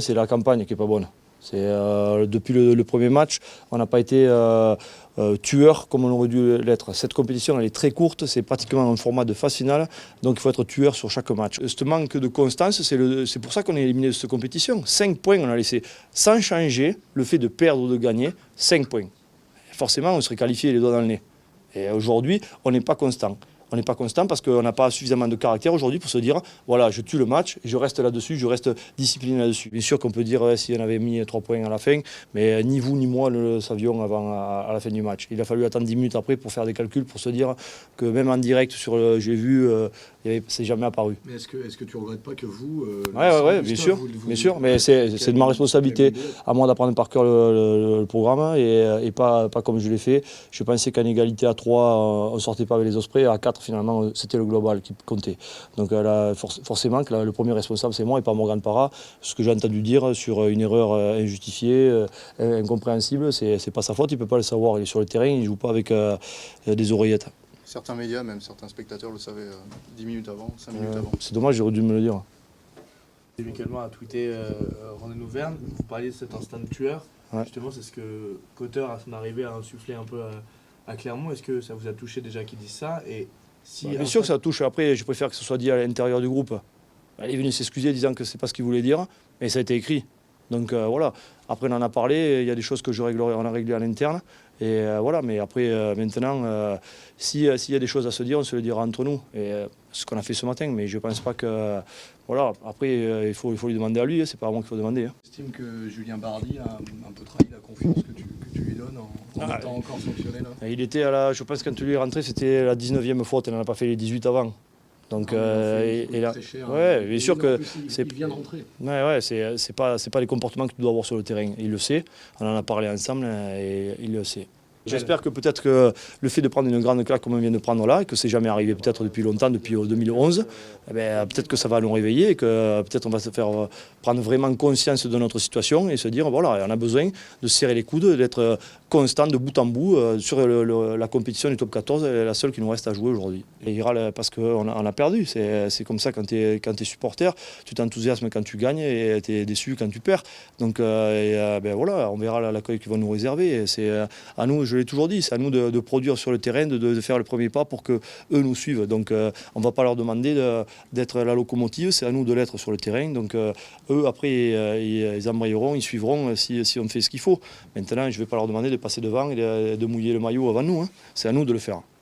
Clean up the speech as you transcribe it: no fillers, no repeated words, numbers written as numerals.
C'est la campagne qui n'est pas bonne. Depuis le premier match, on n'a pas été tueur comme on aurait dû l'être. Cette compétition elle est très courte, c'est pratiquement un format de phase finale, donc il faut être tueur sur chaque match. Ce manque de constance, c'est pour ça qu'on est éliminé de cette compétition. 5 points on a laissé, sans changer le fait de perdre ou de gagner, 5 points. Forcément on serait qualifié les doigts dans le nez. Et aujourd'hui, on n'est pas constant. On n'est pas constant parce qu'on n'a pas suffisamment de caractère aujourd'hui pour se dire voilà, je tue le match et je reste là-dessus, je reste discipliné là-dessus. Bien sûr qu'on peut dire si on avait mis 3 points à la fin, mais ni vous ni moi ne le savions avant à la fin du match. Il a fallu attendre 10 minutes après pour faire des calculs, pour se dire que même en direct sur le j'ai vu, c'est jamais apparu. Mais est-ce que tu ne regrettes pas que vous... Oui, bien sûr, mais c'est de ma responsabilité à moi d'apprendre par cœur le programme et pas comme je l'ai fait. Je pensais qu'en égalité à 3, on ne sortait pas avec les Ospreys, à 4 finalement c'était le global qui comptait. Donc là, forcément que le premier responsable c'est moi et pas Morgan Parra. Ce que j'ai entendu dire sur une erreur injustifiée, incompréhensible, c'est pas sa faute, il ne peut pas le savoir, il est sur le terrain, il ne joue pas avec des oreillettes. Certains médias, même certains spectateurs le savaient 10 minutes avant, 5 minutes avant. C'est dommage, j'aurais dû me le dire. Michael a tweeté Rendez-nous Verne, vous parliez de cet instinct de tueur. Ouais. Justement, c'est ce que Cotter, à son arrivée, a insufflé un peu à Clermont. Est-ce que ça vous a touché déjà qu'il dise ça et si bien sûr que ça touche. Après, je préfère que ce soit dit à l'intérieur du groupe. Elle est venue s'excuser disant que c'est pas ce qu'il voulait dire, mais ça a été écrit. Donc voilà. Après, on en a parlé. Il y a des choses que on a réglées à l'interne. Et voilà. Mais après, maintenant, s'il y a des choses à se dire, on se le dira entre nous. Et ce qu'on a fait ce matin. Mais je pense pas que. Voilà. Après, il faut lui demander à lui. C'est pas à moi qu'il faut demander. J'estime que Julien Bardi a un peu trahi la confiance que tu lui donnes en étant encore sanctionné là. Il était je pense que quand lui est rentré, c'était la 19e faute. Il n'en a pas fait les 18 avant. Donc, bien sûr que il vient de rentrer. C'est pas les comportements que tu dois avoir sur le terrain. Il le sait, on en a parlé ensemble et il le sait. J'espère que peut-être que le fait de prendre une grande claque comme on vient de prendre là, et que c'est jamais arrivé peut-être depuis longtemps, depuis 2011, peut-être que ça va nous réveiller et que peut-être on va se faire prendre vraiment conscience de notre situation et se dire voilà, on a besoin de serrer les coudes, d'être constant de bout en bout sur la compétition du top 14, la seule qui nous reste à jouer aujourd'hui. Et il râle parce qu'on a perdu, c'est comme ça quand tu es supporter, tu t'enthousiasmes quand tu gagnes et tu es déçu quand tu perds. Donc voilà, on verra l'accueil qu'ils vont nous réserver. C'est à nous, je l'ai toujours dit, c'est à nous de produire sur le terrain, de faire le premier pas pour qu'eux nous suivent. Donc on ne va pas leur demander d'être la locomotive, c'est à nous de l'être sur le terrain. Donc eux, après, ils embrayeront, ils suivront si on fait ce qu'il faut. Maintenant, je ne vais pas leur demander de passer devant et de mouiller le maillot avant nous. Hein. C'est à nous de le faire.